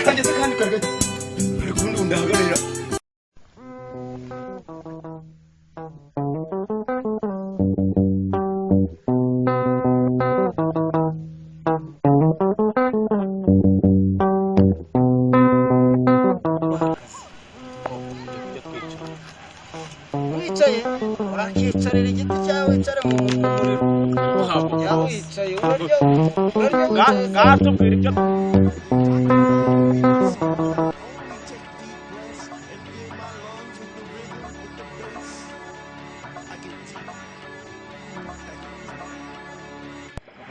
kageze kandi kageze ariko undi ndahagarira wicaye urakicarira igiti cyawe wicara mu muriro yawe wicaye urarya ngatubwira ibyo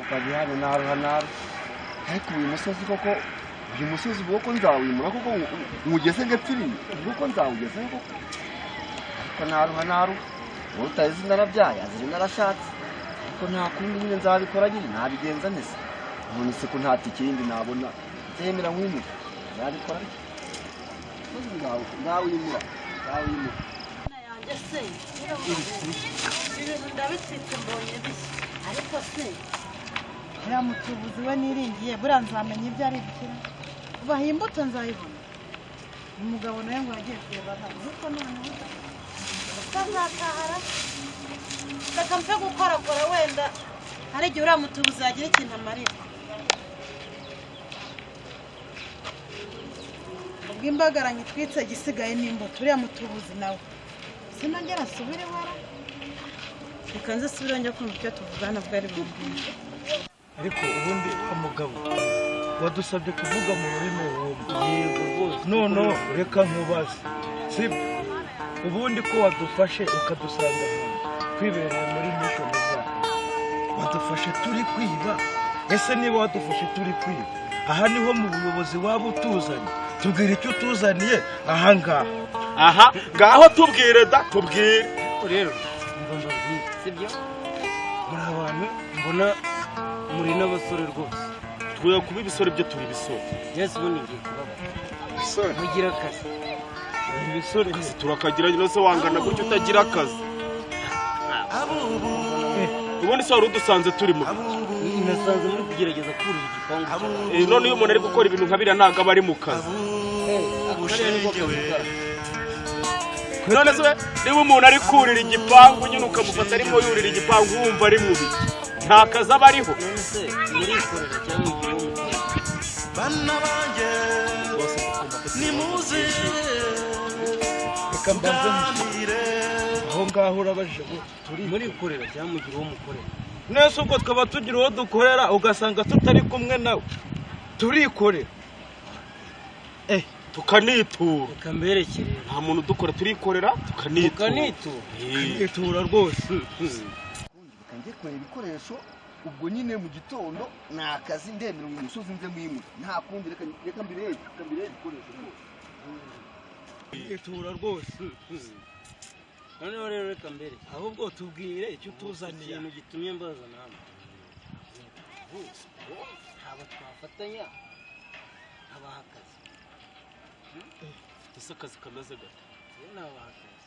ukabihana naruhanara ariko uyu musozi koko uyu musozi ubwo nzawimura koko ngugeze ngepfiriye ubwo nzawugezeho koko ariko naruhanara wowe utazi narabyaye azira narashatse ariko nta kundi nyine nzabikora nyine nabigenza neza none se ko nta tikindi nabona nzemera nkwimura nabikora nawimura ese ibintu ndabitwite mbonye bishya ariko se uriya mutubuzi we niringiye buriya nzamenya ibyo ari gukira kubaha imbuto nzayibona umugabo nawe ngo yagiye kureba hano ariko noneho utazatahara reka mfe gukorakora wenda hari igihe uriya mutubuzi yagira ikintu amarira ubwo imbagaranye twitse gisigaye n'imbuto uriya mutubuzi nawe sinongera asubire wara reka nze subire njya kumva icyo tuvugana bwari bumbwire ariko ubundi umugabo wadusabye kuvuga mu rurimi yego rwose none reka nkubaze sibyo ubundi ko wadufashe ukadusanga kwibereye muri mission zacu wadufashe turi kwiba ese niba wadufashe turi kwiba aha niho mu buyobozi waba utuzanye tubwire icyo utuzaniye aha ngaha aha ngaho tubwire da tubwire rero ngomba bwite sibyo muri abantu mbona muri n'abasore rwose twoya kuba ibisore byo turi bisore yesu ubundi ngiye kubaba bisore mugira akazi ibisore turakagira nose wangana gutyo utagira akazi ubundi se wari udusanze turi mu nasanze muri kugerageza kurira igipangu none iyo umuntu ari gukora ibintu nka biriya ntabwo aba ari mu kazi none se niba umuntu ari kurira igipangu nyine ukamufata arimo yurira igipangu wumva ari mubi nta kazi aba ariho none se murikorera cyangwa igihe bana banjye nimuze reka mbanze aho ngaho urabajije ngo turi murikorera cyangwa mugira uwo mukorera nese ubwo twaba tugira uwo dukorera ugasanga tutari kumwe nawe turikorera tukanitura ukamberekere nta muntu dukora turikorera tukanitura rwose kangiye kureba ibikoresho ubwo nyine mu gitondo nakazi ndemera mu musozi nze mwimura nta kundi reka mbirebe ibikoresho itura rwose noneho rero reka mbere ahubwo tubwire icyo tuzaniye ikintu gitumye mbaza namwe haba twafatanya abahakazi ese akazi kameze gata ni abahakazi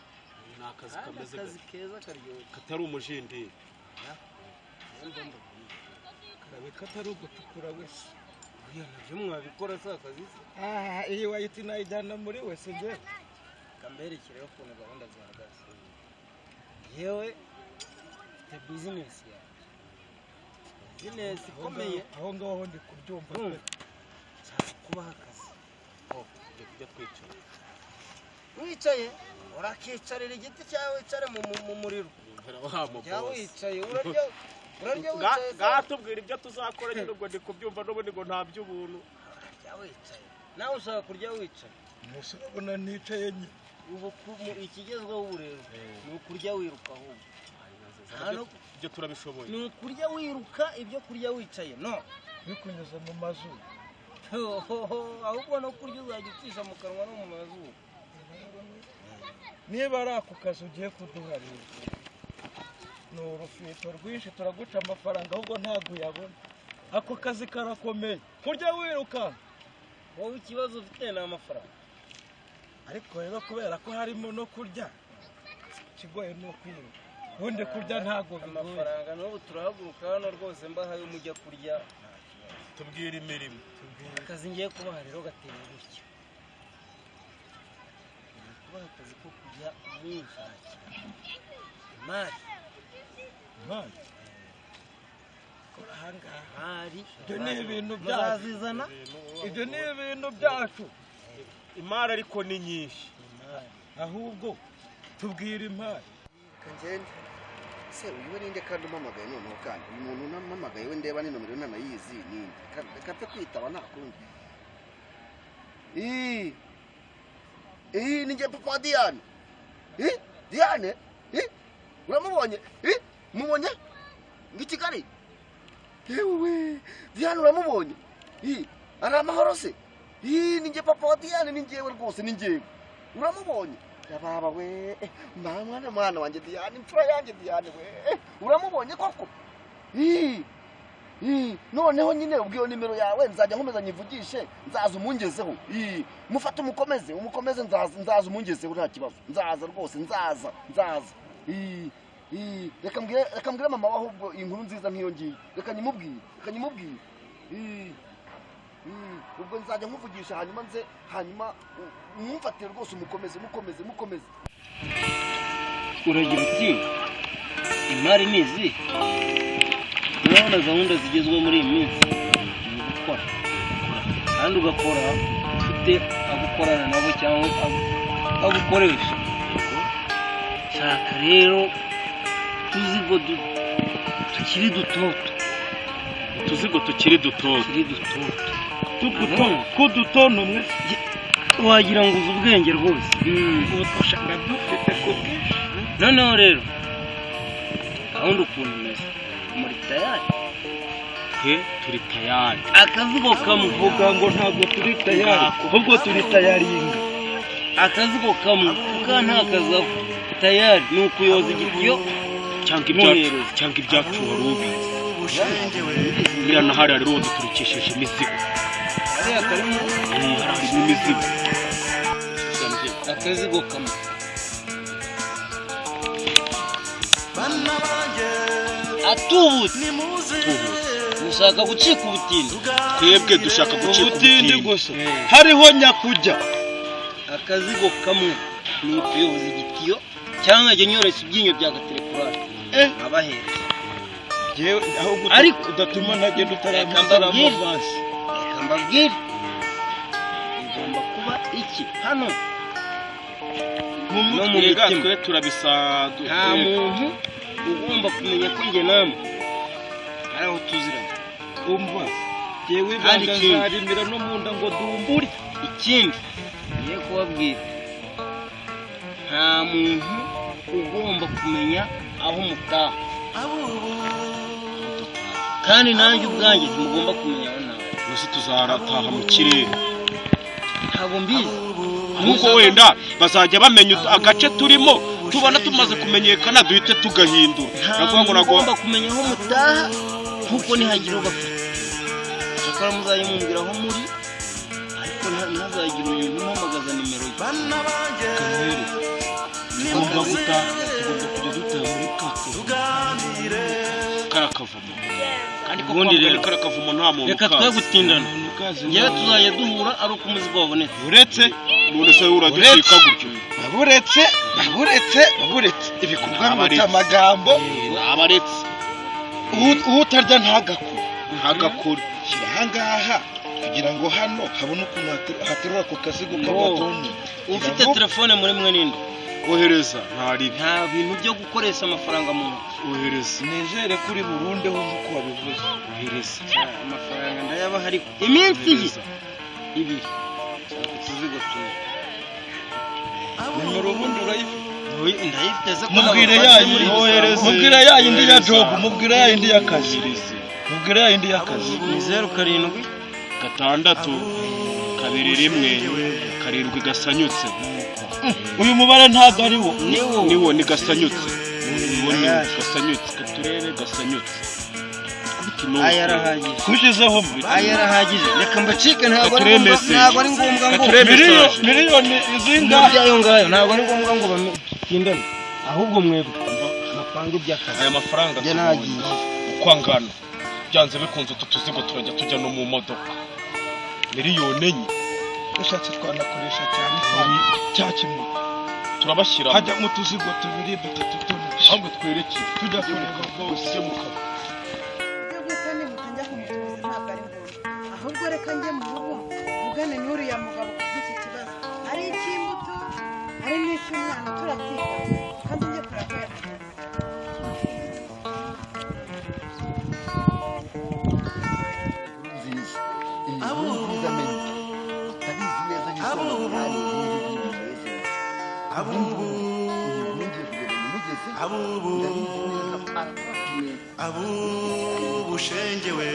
ni akazi kameze gata akazi keza karyoshye katari umujindiri karabe katari ugutukura wese oya nabyo mwabikora se akazi iyi wayiti nayijyana muri wese njye kamberekereho ukuntu gahunda zihagaze yewe mfite bizinesi yawe bizinesi ikomeye aho ngaho ndi kubyumva nshaka kubaha akazi tujya twicara wicaye urakicarira igiti cyawe wicare mu muriro yawe wicaye urarya wicaye ngatubwira ibyo tuzakora nyine ubwo ndi kubyumva n'ubundi ngo nta by'ubuntu urarya wicaye nawe ushaka kurya wicaye umunsi urabona nicaye nyine ubu ikigezweho ubu rero ni ukurya wiruka ahubwo ibyo turabishoboye ni ukurya wiruka ibyo kurya wicaye no bikunyuze mu mazuru ahubwo no kurya uzajya ucisha mu kanwa no mu mazuru niba ari ako kazi ugiye kuduharira ni urufito rwinshi turaguca amafaranga ahubwo ntabwo uyabona ako kazi karakomeye kurya wiruka wowe ikibazo ufite ni amafaranga ariko rero kubera ko harimo no kurya kigoye no kwiruka ubundi kurya ntabwo bigoye amafaranga n'ubu turahaguruka hano rwose mbahaye umujya kurya tubwira imirimo. akazi ngiye kubaha rero gateye gutya kubaha akazi ko kujya munshakira imari ahangaha ibyo ni ibintu byazizana ibyo ni ibintu byacu Imari ariko ni nyinshi. ahubwo tubwira imari kangende se uyu we ninde kandi umamagaye noneho kandi umuntu unamamagaye we ndeba ni nomero nanayizi ninde kapfe kwitaba nakundi ni nje papa Diane Diane uramubonye mubonye ngikigari yewe Diane uramubonye ari amahoro se ni nje papa Diane ni njewe rwose ni njewe uramubonye yababa we mwana wanjye Diane imfura yanjye Diane we uramubonye koko noneho nyine ubwiyo nimero yawe nzajya nkomeza nyivugishe nzaza umungezeho mufate umukomeze nzaza umungezeho nta kibazo nzaza rwose nzaza reka mbwire mama ahubwo inkuru nziza nk'iyo ngiyo reka nyimubwire ubwo nzajya nkuvugisha hanyuma mwumfatire rwose umukomeze uragira uti imari ni izi urabona gahunda zigezwe muri iyi minsi ni gukora kandi ugakora ufite agukorana nabo cyangwa agukoresha shaka rero tuzigo tukiri dutoto kudutono mwe wagira ngo uzi ubwenge rwose ushaka dufite ko noneho rero gahunda ukuntu imeze muri tayari turi tayari. akazigo kamuvuga ngo ntabwo turi tayari ahubwo turi tayaringa akazigo kamwe kuko nta kazaho tayari ni ukuyoza igitiyo cyangwa ibyacu wari ubizi biriya na hariya rero duturikisheje imizigo harimo imizigo akazigo kamwe atubutse ushaka gucika ubutindi twebwe dushaka gucika ubutindi gusa hariho nyakujya akazigo kamwe ni ukuyoboza igitiyo cyangwa njye nyoretse ibyinyo bya gaterefone abahereza ariko udatuma ntagenda reka mbabwire igomba kuba iki hano mu mutwe twe turabisadu nta muntu ugomba kumenya ko njye namwe ari aho tuziranye umva yewe bangazarimira no munda ngo dumburi ikindi ngiye kubabwira nta muntu ugomba kumenya aho mutaha kandi nanjye ubwanjye ntimugomba kumenya aho nawe gusa tuzarataha mu kirere ntabwo mbizi ahubwo wenda bazajya bamenya agace turimo tubona tumaze kumenyekana duhite tugahindura ntagomba kumenya aho mutaha nkuko nihagira ubafite shakara muzajya mumbwira aho muri ariko ntazagira umuntu umpamagaza nimero ye tugomba gutaha tugomba kujya dutaha muri karakavumo kandi ubundi rero karakavumo nta muntu reka twe gutindana njyewe tuzajya duhura ari uko umuzigo wabonetse uretse none se uragicika gutyo baburetse ibikorwa biruta amagambo abaretse utarya ntagakure shyira ahangaha kugira ngo hano habone ukuntu haterura ku kazigo k'abatoni ufite telefone muri mwe ninde ohereza nta bintu byo gukoresha amafaranga mu ntoki ohereza nizere kuri burundu nk'uko wabivuze ohereza amafaranga ndayaba hari iminsi ibiri tuzigo tuzi nimero ubundi urayifite ndayifite ze mubwire yayindi ya job mubwire yayindi y'akazi mubwire yayindi y'akazi ni 07 6 2 1 gasanyutse uyu mubare ntago ari wo niwo ni gasanyutse gasanyutse katurere gasanyutse ayarahagije kushizeho ayarahagije reka mbacike ntabwo ari ngombwa ngo miliyoni izinga byayo ngayo ntabwo ari ngombwa ngo bakindane ahubwo mwebwe amafaranga iby'akazi aya mafaranga nagiye uko angana byanze bikunze utu tuzigo turajya tujya no mu modoka miliyoni enye ushatse twanakoresha cyane muri cya kimwe turabashyira hajya mu tuzigo tubiri dutatu tune ahubwo twerekeye tujya kureba bose tujye mu kazi ibyo guhita nihuta njya kumutubuzi ntabwo ari ngombwa ahubwo reka njye mu rugo mugane n'uriya mugabo kuko iki kibazo ari icy'imbuto ari n'icy'umwana turabyiga kandi njye kurabera nziza nziza menye ndabizi neza yuko kandi abubushengewe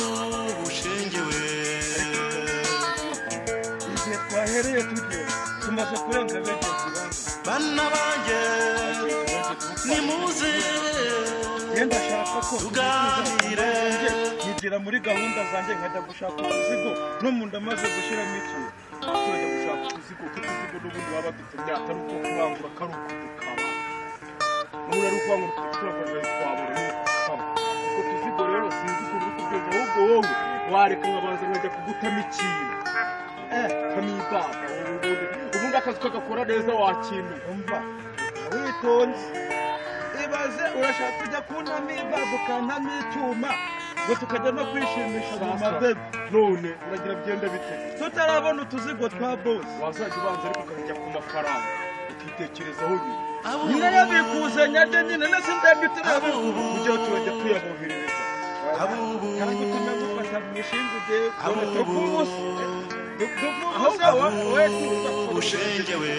abubushengewe igihe twahereye tugiye tumaze kurenza begezi bana banjye nimuze yenda ashaka ko tuganire nkigira muri gahunda zanjye nkajya gushaka utuzigo no mu nda maze gushyiramo ikintu turajya gushaka utuzigo kuko utuzigo n'ubundi baba dutumye atari uko kurangura kari ukudukaba n'ubu ari ukwangura turakorera twabura n'ukukaba utwo tuzigo rero sinzi ukuntu uri kubyumva ahubwo wowe wareka nkabanza nkajya kugutamo ikintu kamibaba ubundi akazi kagakora neza wakintu umva witonze ibaze urashaka kujya kuntamo ibaba ukantamo icyuma ngo tukajya no kwishimisha mu mabebe none uragira byenda bite tutarabona utuzigo twa bose wazajya ubanza ariko ukajya ku mafaranga ukitekerezaho nyine yabikuzanya rye nyine nese ndabyo turebe kujya turajya tuyaboherereza kandi gutuma dufata mu mishinga ugiye ubushengewe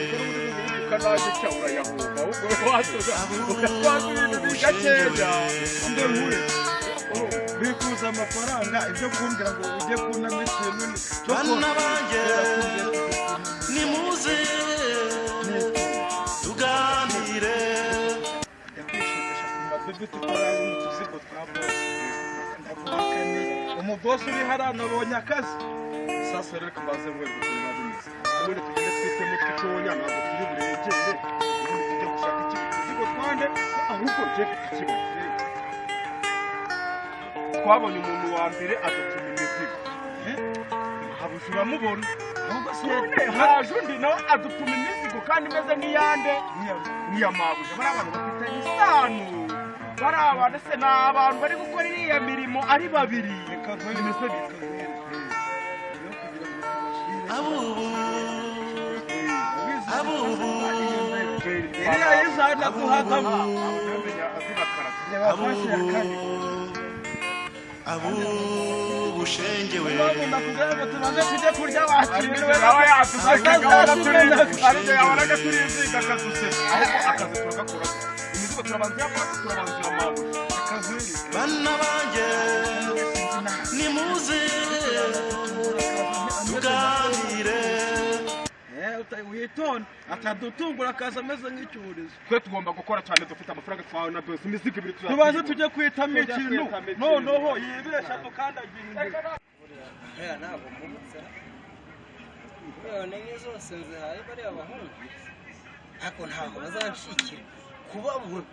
ukanaje cya urayahumba ahubwo watuza ugatwara ibintu bigakeya ndemure bikuza amafaranga ibyo kumbwira ngo ujye kunama ikintu bana banjye nimuze tuganire yakwishimisha ku madudu tutarabona utuzigo twa bose ndavugakanye umubosi uri hariya nabonye akazi sasa rero kabaze mwebwe ukuntu bimeze ubundi tugende twitemo twitonya ntabwo turi buregere ubundi tujye gushaka utuzigo twande ahubwo njye ikibazo twabonye umuntu wa mbere agatuma imizigo habuze uramubona ahubwo se haje undi nawe adutuma imizigo kandi imeze nk'iyande nk'iyamabuja bari abantu bafitanye isano bari abantu se ni abantu bari gukora iriya mirimo ari babiri reka bimeze bikagwira iriya y'ijana duhagamo abubushengewe tumaze tujye kurya wakiriwe aba yaduseka ariko yabonaga turizinga akaduseka ariko akazi turagakora imizigo turabanza amabuye bana banjye nimuze tuganire witonde atadutungura akaza ameze nk'icyurizo twe tugomba gukora cyane dufite amafaranga twawe na dose imizigo ibiri tubanze tujye kwitamo ikintu noneho yibesha tukandagira imbere ntabwo mbumutse miliyoni enye zose nzihaye bariya bahungu ariko ntabwo bazanshikira kubabura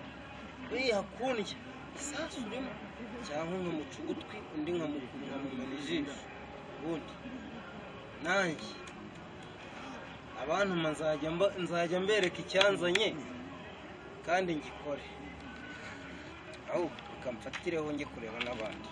uriya kundya isasu urimo cyangwa nkamuca ugutwi undi nkamumena ijisho ubundi nanjye abantuma nzajya mbereka icyanzanye kandi ngikore ahubwo ukamfatireho njye kureba n'abandi